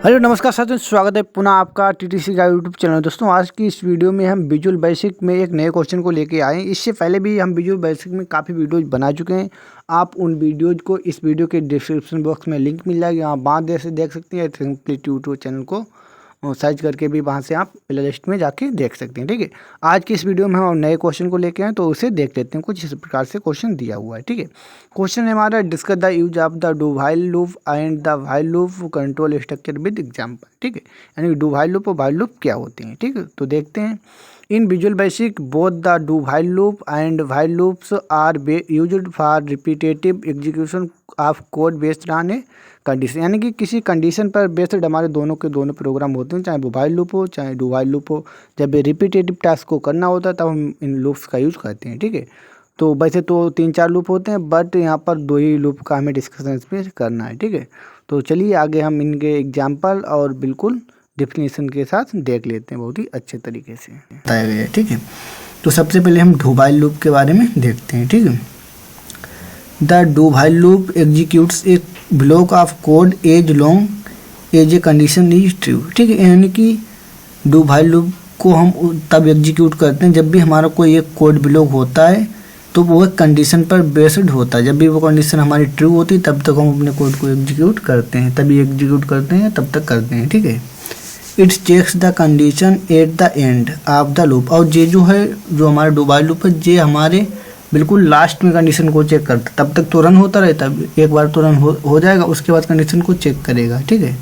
Hello नमस्कार साथियों, स्वागत है पुनः आपका टीटीसी का यूट्यूब चैनल। दोस्तों आज की इस वीडियो में हम विजुअल बेसिक में एक नए क्वेश्चन को लेके आए हैं। इससे पहले भी हम विजुअल बेसिक में काफ़ी वीडियोज बना चुके हैं। आप उन वीडियोज को इस वीडियो के डिस्क्रिप्शन बॉक्स में लिंक मिल जाएगा, आप वहाँ देख सकते हैं। सिंपली यूट्यूब चैनल को सर्च करके भी वहाँ से आप प्ले लिस्ट में जाके देख सकते हैं। ठीक है, आज की इस वीडियो में हम नए क्वेश्चन को लेके आए तो उसे देख लेते हैं। कुछ इस प्रकार से क्वेश्चन दिया हुआ है। ठीक है, क्वेश्चन हमारा discuss the use of the do while loop and the while loop control structure with example. ठीक है, यानी डू व्हाइल लूप और व्हाइल लूप क्या होते हैं। ठीक है, तो देखते हैं। In Visual Basic both the do while loop and while loops are used for repetitive execution of code based on a condition, यानी कि किसी कंडीशन पर बेस्ड हमारे दोनों के दोनों प्रोग्राम होते हैं, चाहे वो व्हाइल लूप हो चाहे डू व्हाइल लूप हो। जब रिपीटेटिव टास्क को करना होता है तब हम इन लूप्स का यूज़ करते हैं। ठीक है, तो वैसे तो 3-4 लूप होते हैं, बट यहाँ पर 2 ही लूप का हमें डिस्कशन इस पर करना है। ठीक है, तो चलिए आगे हम इनके एग्जाम्पल और बिल्कुल डिफिनीशन के साथ देख लेते हैं, बहुत ही अच्छे तरीके से बताया गया है। ठीक है, तो सबसे पहले हम डू व्हाइल लूप के बारे में देखते हैं। ठीक है, the do while loop executes a block of code as long as a condition is true. ठीक है, यानी कि डू व्हाइल लूप को हम तब एग्जीक्यूट करते हैं जब भी हमारा कोई एक कोड ब्लॉक होता है तो वो एक कंडीशन पर बेस्ड होता है। जब भी वो कंडीशन हमारी ट्रू होती है तब तक हम अपने कोड को एग्जीक्यूट करते हैं, तभी एग्जीक्यूट करते हैं तब तक करते हैं। ठीक है, it's checks the condition at the end of the loop. और ये जो है, जो हमारा डू व्हाइल लूप है, ये हमारे बिल्कुल लास्ट में कंडीशन को चेक करता है। तब तक तो रन होता रहता है, एक बार तो रन हो जाएगा, उसके बाद कंडीशन को चेक करेगा। ठीक है,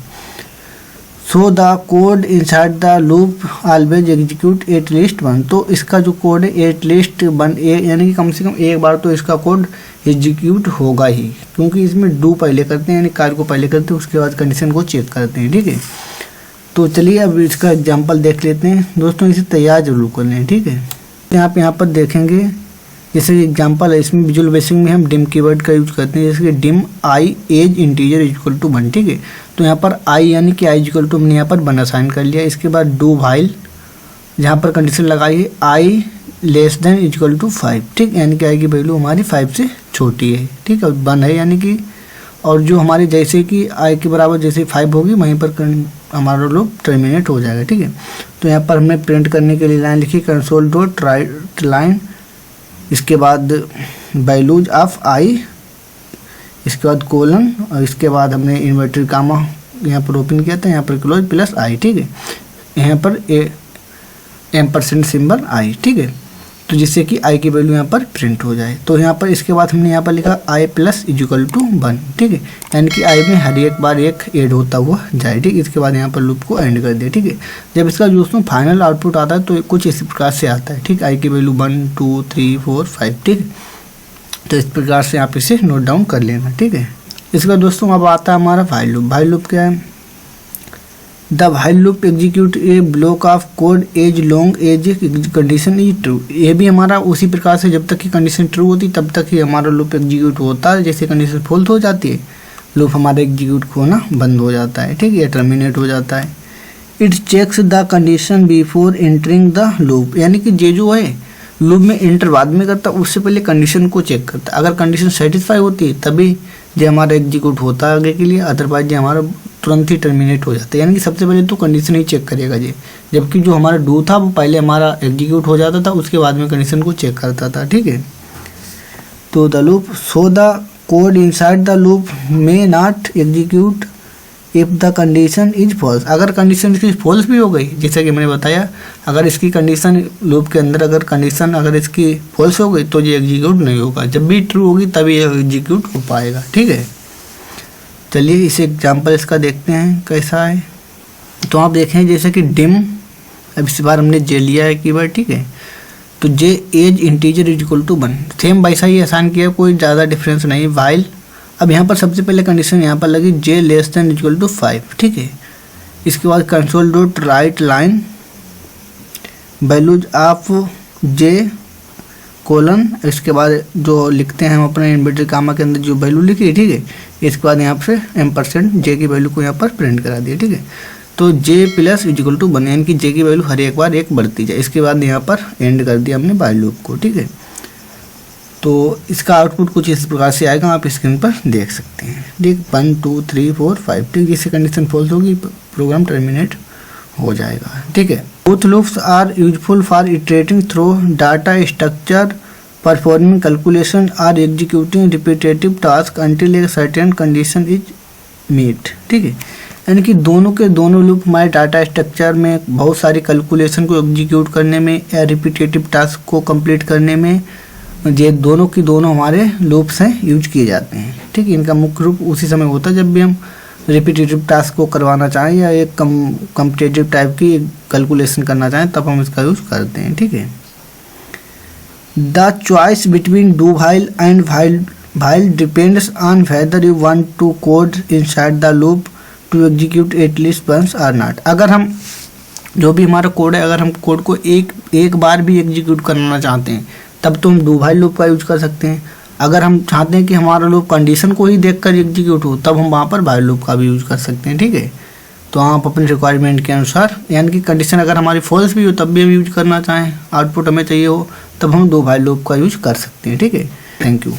सो the code inside the loop always execute at least 1। तो इसका जो कोड है एट लीस्ट 1, यानी कि कम से कम एक बार तो इसका कोड एग्जीक्यूट होगा ही, क्योंकि इसमें डू पहले करते हैं, यानी कार्य को पहले करते हैं, उसके बाद कंडीशन को चेक करते हैं। ठीक है, तो चलिए अब इसका एग्जाम्पल देख लेते हैं। दोस्तों इसे तैयार जरूर कर लें। ठीक है, यहाँ पर देखेंगे जैसे कि एग्जाम्पल है, इसमें विजुअल बेसिक में हम डिम कीवर्ड का यूज करते हैं, जैसे कि dim I as integer equal to 1। ठीक है, तो यहाँ पर आई यानी कि आई इक्वल टू हमने यहाँ पर 1 असाइन कर लिया। इसके बाद डू व्हाइल, जहाँ पर कंडीशन लगाई है आई लेस देन इक्वल टू 5। ठीक, यानी कि आई की वैल्यू हमारी 5 से छोटी है। ठीक है, 1 है यानी कि, और जो हमारी जैसे कि आई के बराबर जैसे 5 होगी वहीं पर हमारा लूप टर्मिनेट हो जाएगा। ठीक है, तो यहाँ पर हमने प्रिंट करने के लिए लाइन लिखी कंसोल डॉट राइट लाइन, इसके बाद वैल्यूज ऑफ आई, इसके बाद कोलन, और इसके बाद हमने इन्वर्टेड कामा यहाँ पर ओपन किया था, यहाँ पर क्लोज प्लस आई। ठीक है, यहाँ पर एम्परसेंट सिंबल आई। ठीक है, तो जिससे कि आई की वैल्यू यहाँ पर प्रिंट हो जाए। तो यहाँ पर इसके बाद हमने यहाँ पर लिखा आई प्लस इक्वल टू 1। ठीक है, यानी कि आई में हर एक बार एक ऐड होता हुआ जाए। ठीक है, इसके बाद यहाँ पर लूप को एंड कर दिया। ठीक है, जब इसका दोस्तों फाइनल आउटपुट आता है तो कुछ इसी प्रकार से आता है। ठीक, आई की वैल्यू 1 2 3 4 5। ठीक है, तो इस प्रकार से आप इसे नोट डाउन कर लेना। ठीक है, इसका दोस्तों अब आता है हमारा व्हाइल लूप। व्हाइल लूप क्या है? The while loop execute a block of code as long as condition is true. ये भी हमारा उसी प्रकार से, जब तक की कंडीशन ट्रू होती तब तक ही हमारा लूप एग्जीक्यूट होता है। जैसे कंडीशन फॉल्स हो जाती है, लूप हमारा एग्जीक्यूट होना बंद हो जाता है। ठीक है, टर्मिनेट हो जाता है। It checks the condition before entering the loop, यानी कि ये जो है लूप में एंटर बाद में करता, उससे पहले कंडीशन को चेक करता। अगर कंडीशन सेटिस्फाई होती है तभी जो हमारा एग्जीक्यूट होता है आगे के लिए, अदरवाइज जो हमारा तुरंत ही टर्मिनेट हो जाता है। यानी कि सबसे पहले तो कंडीशन ही चेक करेगा जी, जबकि जो हमारा डू था वो पहले हमारा एग्जीक्यूट हो जाता था, उसके बाद में कंडीशन को चेक करता था। ठीक है, तो the loop so the code inside the loop may not execute if the condition is false. अगर कंडीशन इसकी फॉल्स भी हो गई, जैसे कि मैंने बताया, अगर इसकी कंडीशन लूप के अंदर अगर कंडीशन अगर इसकी फॉल्स हो गई तो ये एग्जीक्यूट नहीं होगा। जब भी ट्रू होगी तभी ये एग्जीक्यूट हो पाएगा। ठीक है, चलिए इस एग्जाम्पल इसका देखते हैं कैसा है। तो आप देखें जैसे कि डिम, अब इस बार हमने जे लिया है कीवर्ड। ठीक है, तो J as integer equal to 1, same वैसा ही आसान किया, कोई ज़्यादा डिफरेंस नहीं। वाइल, अब यहाँ पर सबसे पहले कंडीशन यहाँ पर लगी जे लेस देन इक्वल टू 5। ठीक है, इसके बाद console dot right line values of J colon, इसके बाद जो लिखते हैं हम अपने इन्वर्टेड कामा के अंदर जो वैल्यू लिखी है। ठीक है, इसके बाद यहाँ पे एम्परसेंट जे की वैल्यू को यहाँ पर प्रिंट करा दिया। ठीक है, तो जे प्लस इक्वल टू 1, यानी कि जे की वैल्यू हर एक बार एक बढ़ती जाए। इसके बाद यहाँ पर एंड कर दिया हमने व्हाइल लूप को। ठीक है, तो इसका आउटपुट कुछ इस प्रकार से आएगा, आप स्क्रीन पर देख सकते हैं। ठीक, 1 2 3 4 5, ठीक, जिससे कंडीशन फॉल्स होगी प्रोग्राम टर्मिनेट हो जाएगा। ठीक है, both loops are useful for iterating through data structure, performing calculation or executing repetitive task until a certain condition is meet. ठीक है, यानी कि दोनों के दोनों लूप हमारे डाटा स्ट्रक्चर में बहुत सारी कैलकुलेशन को एग्जीक्यूट करने में या रिपीटेटिव टास्क को कंप्लीट करने में, ये दोनों की दोनों हमारे लूप्स हैं यूज किए जाते हैं। ठीक है, इनका मुख्य रूप उसी समय होता है जब भी हम रिपीटेटिव टास्क को करवाना चाहें या एक कम्पिटेटिव टाइप की कैलकुलेशन करना चाहें, तब हम इसका यूज करते हैं। ठीक है, the choice between do while and while depends on whether you want to code inside the loop to execute at least once or not. अगर हम जो भी हमारा कोड है, अगर हम कोड को एक बार भी एग्जीक्यूट करना चाहते हैं तब तो हम डू व्हाइल लूप का यूज कर सकते हैं। अगर हम चाहते हैं कि हमारा लूप कंडीशन को ही देखकर एग्जीक्यूट हो, तब हम वहाँ पर व्हाइल लूप का भी यूज कर सकते हैं। ठीक है, तो आप अपनी रिक्वायरमेंट के अनुसार, यानी कि कंडीशन अगर हमारी फॉल्स भी हो तब भी हम यूज करना चाहें, आउटपुट हमें चाहिए हो, तब हम डू व्हाइल लूप का यूज कर सकते हैं। ठीक है, थैंक यू।